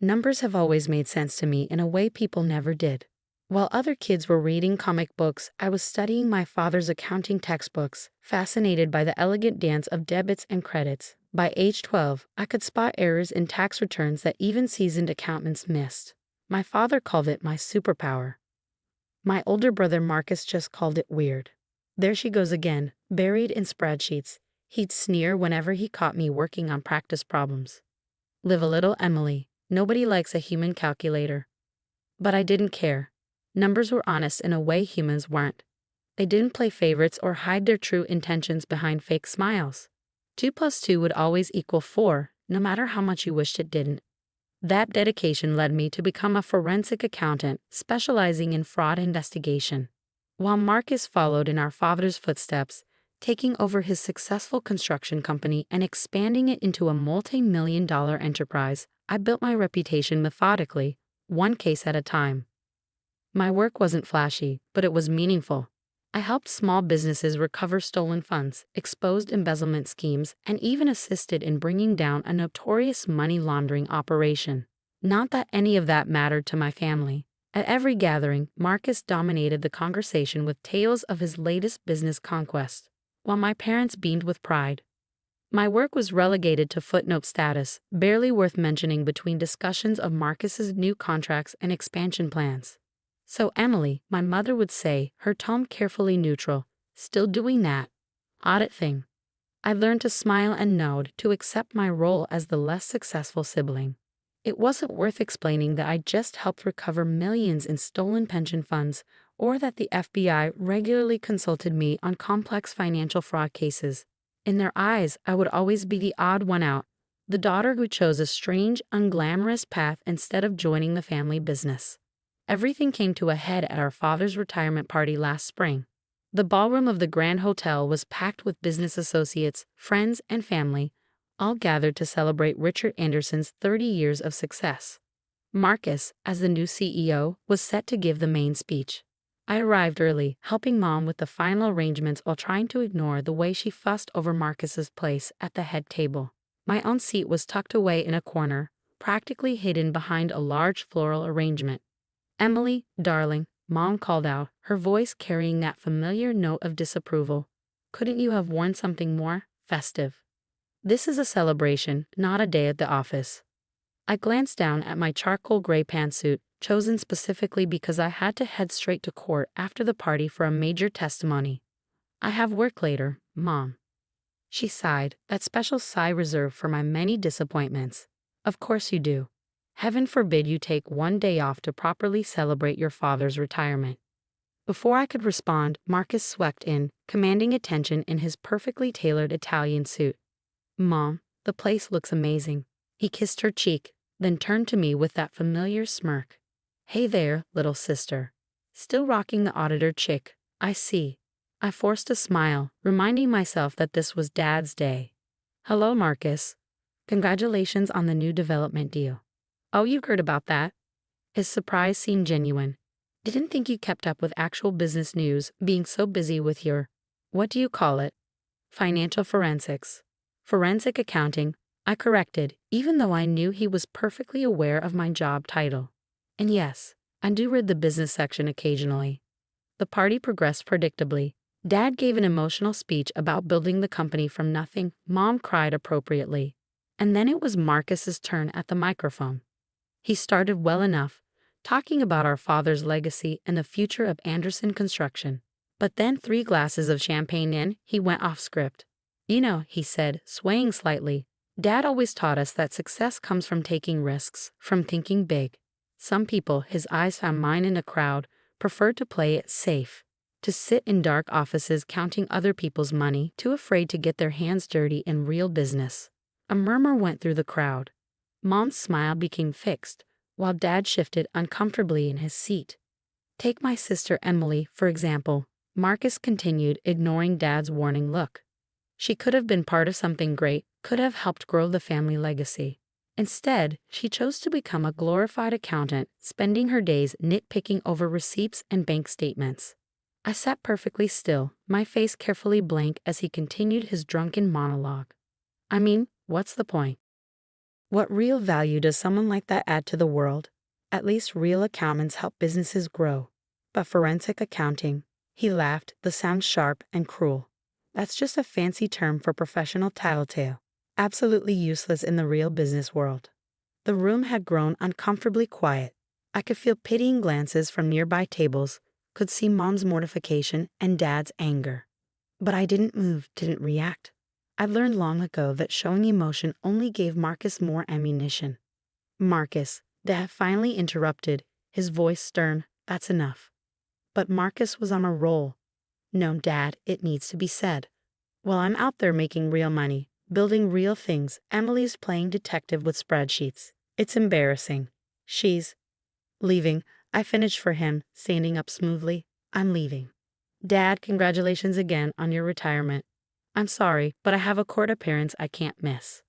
Numbers have always made sense to me in a way people never did. While other kids were reading comic books, I was studying my father's accounting textbooks, fascinated by the elegant dance of debits and credits. By age 12, I could spot errors in tax returns that even seasoned accountants missed. My father called it my superpower. My older brother Marcus just called it weird. There she goes again, buried in spreadsheets. He'd sneer whenever he caught me working on practice problems. Live a little, Emily. Nobody likes a human calculator. But I didn't care. Numbers were honest in a way humans weren't. They didn't play favorites or hide their true intentions behind fake smiles. 2 plus 2 would always equal 4, no matter how much you wished it didn't. That dedication led me to become a forensic accountant, specializing in fraud investigation. While Marcus followed in our father's footsteps, taking over his successful construction company and expanding it into a multi-million-dollar enterprise, I built my reputation methodically, one case at a time. My work wasn't flashy, but it was meaningful. I helped small businesses recover stolen funds, exposed embezzlement schemes, and even assisted in bringing down a notorious money laundering operation. Not that any of that mattered to my family. At every gathering, Marcus dominated the conversation with tales of his latest business conquest, while my parents beamed with pride. My work was relegated to footnote status, barely worth mentioning between discussions of Marcus's new contracts and expansion plans. "So, Emily," my mother would say, her tone carefully neutral, "still doing that audit thing?" I learned to smile and nod, to accept my role as the less successful sibling. It wasn't worth explaining that I just helped recover millions in stolen pension funds, or that the FBI regularly consulted me on complex financial fraud cases. In their eyes, I would always be the odd one out, the daughter who chose a strange, unglamorous path instead of joining the family business. Everything came to a head at our father's retirement party last spring. The ballroom of the Grand Hotel was packed with business associates, friends, and family, all gathered to celebrate Richard Anderson's 30 years of success. Marcus, as the new CEO, was set to give the main speech. I arrived early, helping Mom with the final arrangements while trying to ignore the way she fussed over Marcus's place at the head table. My own seat was tucked away in a corner, practically hidden behind a large floral arrangement. "Emily, darling," Mom called out, her voice carrying that familiar note of disapproval. "Couldn't you have worn something more festive? This is a celebration, not a day at the office." I glanced down at my charcoal gray pantsuit, chosen specifically because I had to head straight to court after the party for a major testimony. "I have work later, Mom." She sighed, that special sigh reserved for my many disappointments. "Of course you do. Heaven forbid you take one day off to properly celebrate your father's retirement." Before I could respond, Marcus swept in, commanding attention in his perfectly tailored Italian suit. "Mom, the place looks amazing." He kissed her cheek, then turned to me with that familiar smirk. "Hey there, little sister." Still rocking the auditor chick, I see. I forced a smile, reminding myself that this was Dad's day. "Hello, Marcus. Congratulations on the new development deal." "Oh, you heard about that?" His surprise seemed genuine. "Didn't think you kept up with actual business news, being so busy with your, what do you call it? Financial forensics." "Forensic accounting," I corrected, even though I knew he was perfectly aware of my job title. "And yes, I do read the business section occasionally." The party progressed predictably. Dad gave an emotional speech about building the company from nothing. Mom cried appropriately. And then it was Marcus's turn at the microphone. He started well enough, talking about our father's legacy and the future of Anderson Construction. But then 3 glasses of champagne in, he went off script. "You know," he said, swaying slightly, "Dad always taught us that success comes from taking risks, from thinking big. Some people," his eyes found mine in a crowd, "prefer to play it safe, to sit in dark offices counting other people's money, too afraid to get their hands dirty in real business." A murmur went through the crowd. Mom's smile became fixed, while Dad shifted uncomfortably in his seat. "Take my sister Emily, for example," Marcus continued, ignoring Dad's warning look. "She could have been part of something great, could have helped grow the family legacy. Instead, she chose to become a glorified accountant, spending her days nitpicking over receipts and bank statements." I sat perfectly still, my face carefully blank as he continued his drunken monologue. "I mean, what's the point? What real value does someone like that add to the world? At least real accountants help businesses grow. But forensic accounting, he laughed, the sound sharp and cruel. That's just a fancy term for professional tattletale. Absolutely useless in the real business world. The room had grown uncomfortably quiet. I could feel pitying glances from nearby tables, could see Mom's mortification and Dad's anger. But I didn't move, didn't react. I learned long ago that showing emotion only gave Marcus more ammunition. Marcus, Dad finally interrupted, his voice stern, that's enough. But Marcus was on a roll. No, Dad, it needs to be said. While I'm out there making real money, building real things, Emily's playing detective with spreadsheets. It's embarrassing. She's leaving. I finished for him, standing up smoothly. I'm leaving. Dad, congratulations again on your retirement. I'm sorry, but I have a court appearance I can't miss.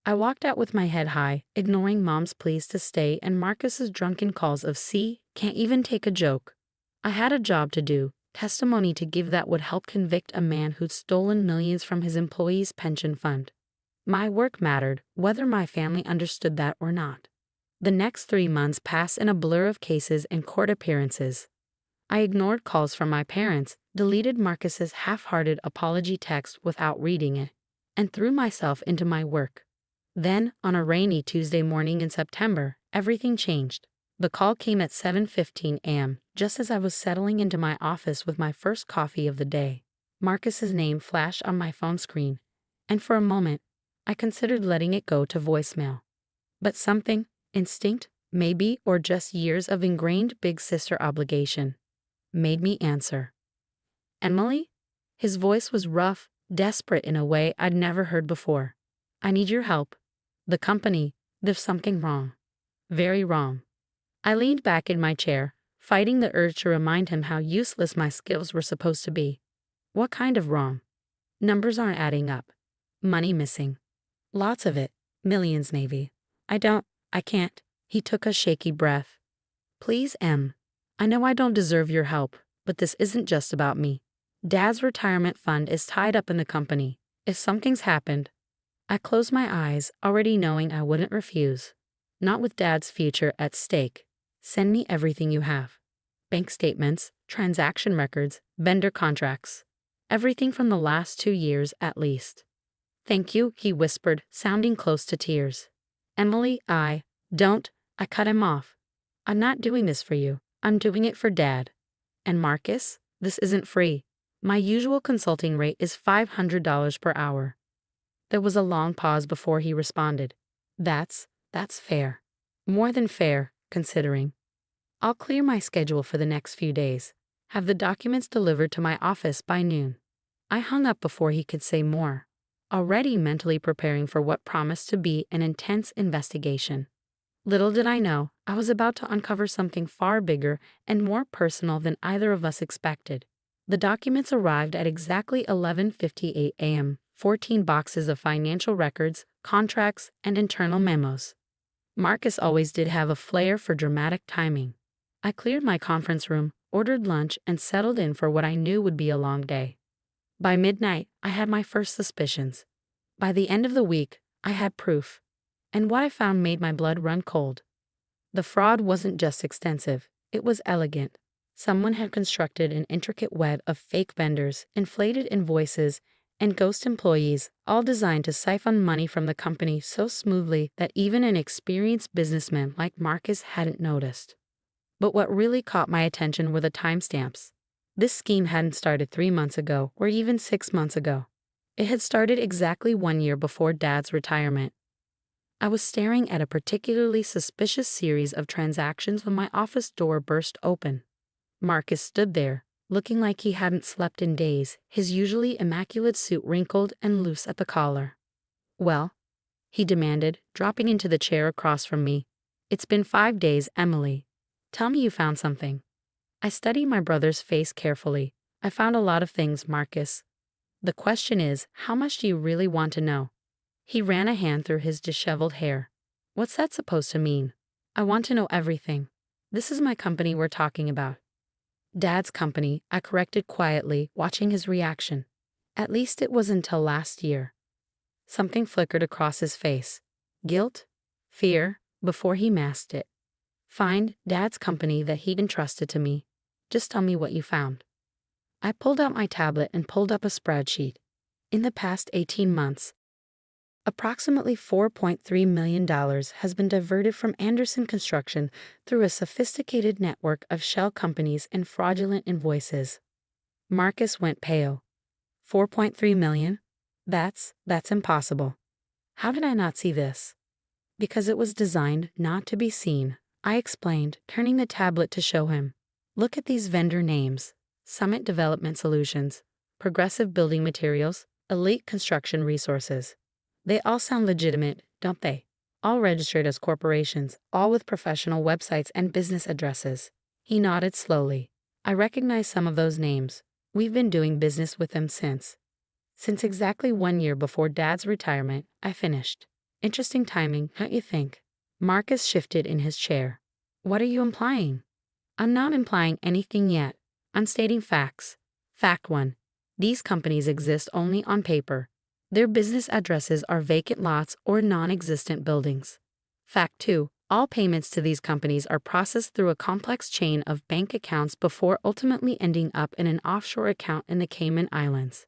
I walked out with my head high, ignoring Mom's pleas to stay and Marcus's drunken calls of "see, can't even take a joke." I had a job to do, testimony to give that would help convict a man who'd stolen millions from his employees' pension fund. My work mattered, whether my family understood that or not. The next 3 months passed in a blur of cases and court appearances. I ignored calls from my parents, deleted Marcus's half-hearted apology text without reading it, and threw myself into my work. Then, on a rainy Tuesday morning in September, everything changed. The call came at 7:15 a.m., just as I was settling into my office with my first coffee of the day. Marcus's name flashed on my phone screen, and for a moment, I considered letting it go to voicemail. But something, instinct, maybe, or just years of ingrained big sister obligation, made me answer. Emily? His voice was rough, desperate in a way I'd never heard before. I need your help. The company, there's something wrong. Very wrong. I leaned back in my chair, fighting the urge to remind him how useless my skills were supposed to be. What kind of wrong? Numbers aren't adding up. Money missing. Lots of it. Millions maybe. I can't. He took a shaky breath. Please, Em. I know I don't deserve your help, but this isn't just about me. Dad's retirement fund is tied up in the company. If something's happened, I closed my eyes, already knowing I wouldn't refuse. Not with Dad's future at stake. Send me everything you have. Bank statements, transaction records, vendor contracts. Everything from the last 2 years at least. Thank you, he whispered, sounding close to tears. Emily, I cut him off. I'm not doing this for you. I'm doing it for Dad. And Marcus, this isn't free. My usual consulting rate is $500 per hour. There was a long pause before he responded. That's fair. More than fair, considering. I'll clear my schedule for the next few days. Have the documents delivered to my office by noon. I hung up before he could say more, already mentally preparing for what promised to be an intense investigation. Little did I know, I was about to uncover something far bigger and more personal than either of us expected. The documents arrived at exactly 11:58 a.m., 14 boxes of financial records, contracts, and internal memos. Marcus always did have a flair for dramatic timing. I cleared my conference room, ordered lunch, and settled in for what I knew would be a long day. By midnight, I had my first suspicions. By the end of the week, I had proof. And what I found made my blood run cold. The fraud wasn't just extensive, it was elegant. Someone had constructed an intricate web of fake vendors, inflated invoices, and ghost employees, all designed to siphon money from the company so smoothly that even an experienced businessman like Marcus hadn't noticed. But what really caught my attention were the timestamps. This scheme hadn't started 3 months ago or even 6 months ago. It had started exactly 1 year before Dad's retirement. I was staring at a particularly suspicious series of transactions when my office door burst open. Marcus stood there, looking like he hadn't slept in days, his usually immaculate suit wrinkled and loose at the collar. Well, he demanded, dropping into the chair across from me. It's been 5 days, Emily. Tell me you found something. I studied my brother's face carefully. I found a lot of things, Marcus. The question is, how much do you really want to know? He ran a hand through his disheveled hair. What's that supposed to mean? I want to know everything. This is my company we're talking about. Dad's company, I corrected quietly, watching his reaction. At least it was until last year. Something flickered across his face. Guilt? Fear, before he masked it. Find Dad's company that he'd entrusted to me. Just tell me what you found. I pulled out my tablet and pulled up a spreadsheet. In the past 18 months, approximately $4.3 million has been diverted from Anderson Construction through a sophisticated network of shell companies and fraudulent invoices. Marcus went pale. 4.3 million? That's impossible. How did I not see this? Because it was designed not to be seen, I explained, turning the tablet to show him. Look at these vendor names: Summit Development Solutions, Progressive Building Materials, Elite Construction Resources. They all sound legitimate, don't they? All registered as corporations, all with professional websites and business addresses. He nodded slowly. I recognize some of those names. We've been doing business with them since exactly 1 year before Dad's retirement. I finished. Interesting timing, don't you think? Marcus shifted in his chair. What are you implying? I'm not implying anything yet. I'm stating facts. Fact 1. These companies exist only on paper. Their business addresses are vacant lots or non-existent buildings. Fact 2. All payments to these companies are processed through a complex chain of bank accounts before ultimately ending up in an offshore account in the Cayman Islands.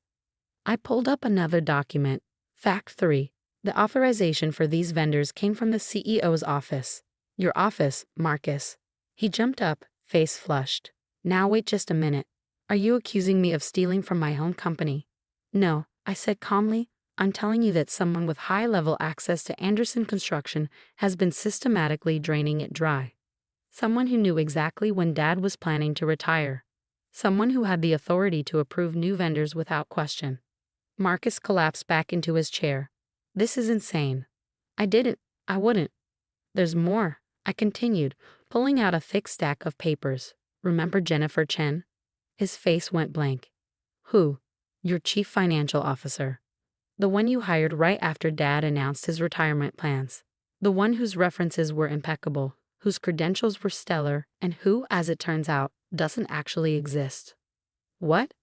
I pulled up another document. Fact 3. The authorization for these vendors came from the CEO's office. Your office, Marcus. He jumped up, face flushed. Now wait just a minute. Are you accusing me of stealing from my home company? No, I said calmly. I'm telling you that someone with high-level access to Anderson Construction has been systematically draining it dry. Someone who knew exactly when Dad was planning to retire. Someone who had the authority to approve new vendors without question. Marcus collapsed back into his chair. This is insane. I wouldn't. There's more, I continued, pulling out a thick stack of papers. Remember Jennifer Chen? His face went blank. Who? Your chief financial officer. The one you hired right after Dad announced his retirement plans. The one whose references were impeccable, whose credentials were stellar, and who, as it turns out, doesn't actually exist. What?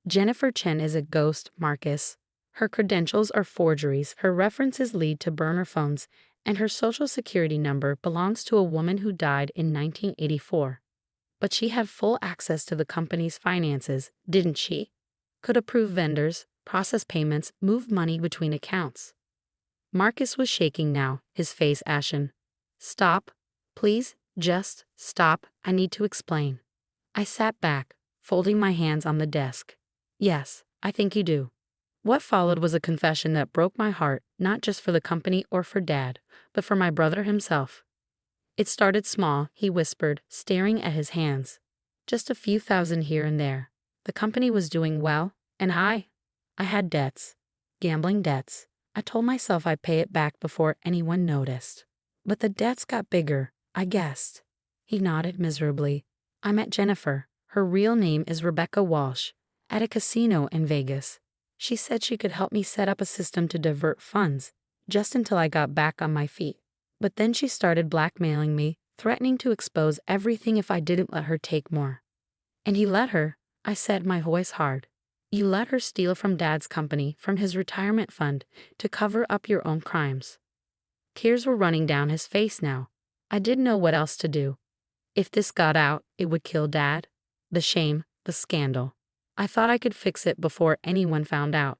Jennifer Chen is a ghost, Marcus. Her credentials are forgeries, her references lead to burner phones, and her social security number belongs to a woman who died in 1984. But she had full access to the company's finances, didn't she? Could approve vendors, process payments, move money between accounts. Marcus was shaking now, his face ashen. Stop. Please, just stop. I need to explain. I sat back, folding my hands on the desk. Yes, I think you do. What followed was a confession that broke my heart, not just for the company or for Dad, but for my brother himself. It started small, he whispered, staring at his hands. Just a few thousand here and there. The company was doing well, and I had debts. Gambling debts. I told myself I'd pay it back before anyone noticed. But the debts got bigger, I guessed. He nodded miserably. I met Jennifer. Her real name is Rebecca Walsh, at a casino in Vegas. She said she could help me set up a system to divert funds, just until I got back on my feet. But then she started blackmailing me, threatening to expose everything if I didn't let her take more. And he let her, I said, my voice hard. You let her steal from Dad's company, from his retirement fund, to cover up your own crimes. Tears were running down his face now. I didn't know what else to do. If this got out, it would kill Dad. The shame, the scandal. I thought I could fix it before anyone found out.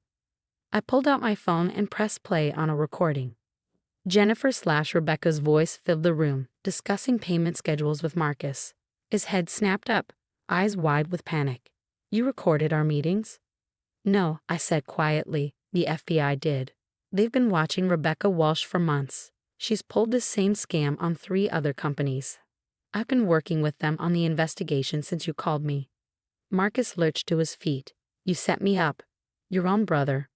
I pulled out my phone and pressed play on a recording. Jennifer/Rebecca's voice filled the room, discussing payment schedules with Marcus. His head snapped up, eyes wide with panic. You recorded our meetings? No, I said quietly. The FBI did. They've been watching Rebecca Walsh for months. She's pulled this same scam on 3 other companies. I've been working with them on the investigation since you called me. Marcus lurched to his feet. You set me up. Your own brother.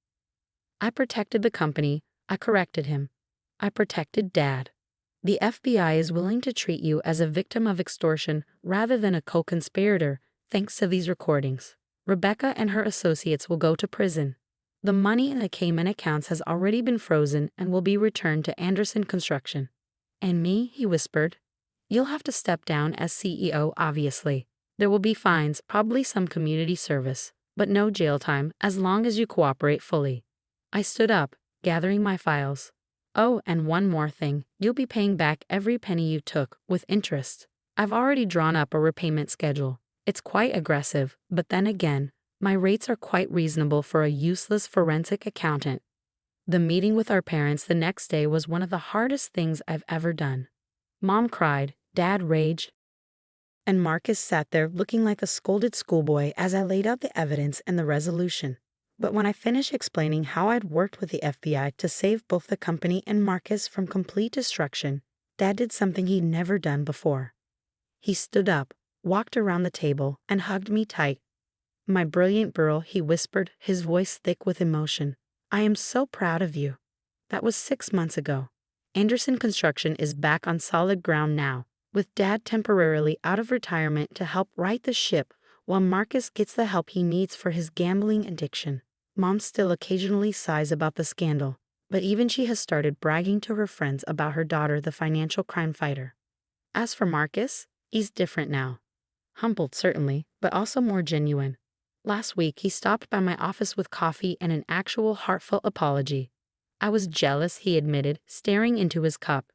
I protected the company. I corrected him. I protected Dad. The FBI is willing to treat you as a victim of extortion rather than a co-conspirator, thanks to these recordings. Rebecca and her associates will go to prison. The money in the Cayman accounts has already been frozen and will be returned to Anderson Construction. And me, he whispered. You'll have to step down as CEO, obviously. There will be fines, probably some community service, but no jail time as long as you cooperate fully. I stood up, gathering my files. Oh, and one more thing, you'll be paying back every penny you took, with interest. I've already drawn up a repayment schedule. It's quite aggressive, but then again, my rates are quite reasonable for a useless forensic accountant. The meeting with our parents the next day was one of the hardest things I've ever done. Mom cried, Dad raged, and Marcus sat there looking like a scolded schoolboy as I laid out the evidence and the resolution. But when I finished explaining how I'd worked with the FBI to save both the company and Marcus from complete destruction, Dad did something he'd never done before. He stood up, walked around the table, and hugged me tight. My brilliant girl, he whispered, his voice thick with emotion. I am so proud of you. That was 6 months ago. Anderson Construction is back on solid ground now, with Dad temporarily out of retirement to help right the ship while Marcus gets the help he needs for his gambling addiction. Mom still occasionally sighs about the scandal, but even she has started bragging to her friends about her daughter, the financial crime fighter. As for Marcus, he's different now. Humbled, certainly, but also more genuine. Last week, he stopped by my office with coffee and an actual heartfelt apology. I was jealous, he admitted, staring into his cup.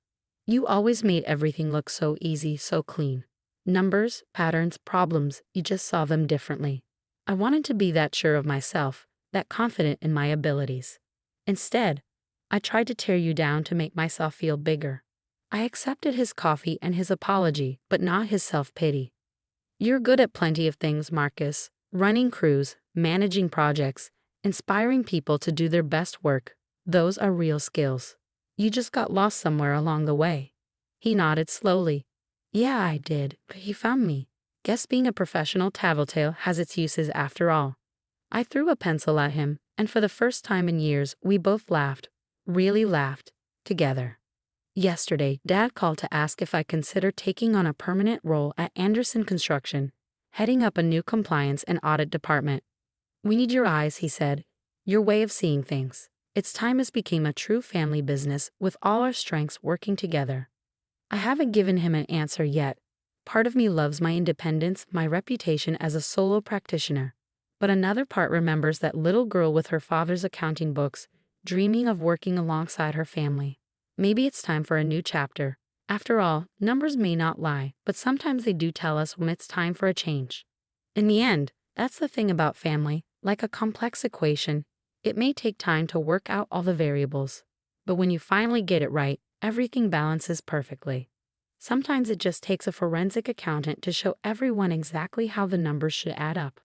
You always made everything look so easy, so clean. Numbers, patterns, problems, you just saw them differently. I wanted to be that sure of myself, that confident in my abilities. Instead, I tried to tear you down to make myself feel bigger. I accepted his coffee and his apology, but not his self-pity. You're good at plenty of things, Marcus. Running crews, managing projects, inspiring people to do their best work. Those are real skills. You just got lost somewhere along the way. He nodded slowly. Yeah, I did, but he found me. Guess being a professional tattletale has its uses after all. I threw a pencil at him, and for the first time in years, we both laughed. Really laughed. Together. Yesterday, Dad called to ask if I consider taking on a permanent role at Anderson Construction, heading up a new compliance and audit department. We need your eyes, he said. Your way of seeing things. It's time this became a true family business with all our strengths working together. I haven't given him an answer yet. Part of me loves my independence, my reputation as a solo practitioner. But another part remembers that little girl with her father's accounting books, dreaming of working alongside her family. Maybe it's time for a new chapter. After all, numbers may not lie, but sometimes they do tell us when it's time for a change. In the end, that's the thing about family, like a complex equation. It may take time to work out all the variables, but when you finally get it right, everything balances perfectly. Sometimes it just takes a forensic accountant to show everyone exactly how the numbers should add up.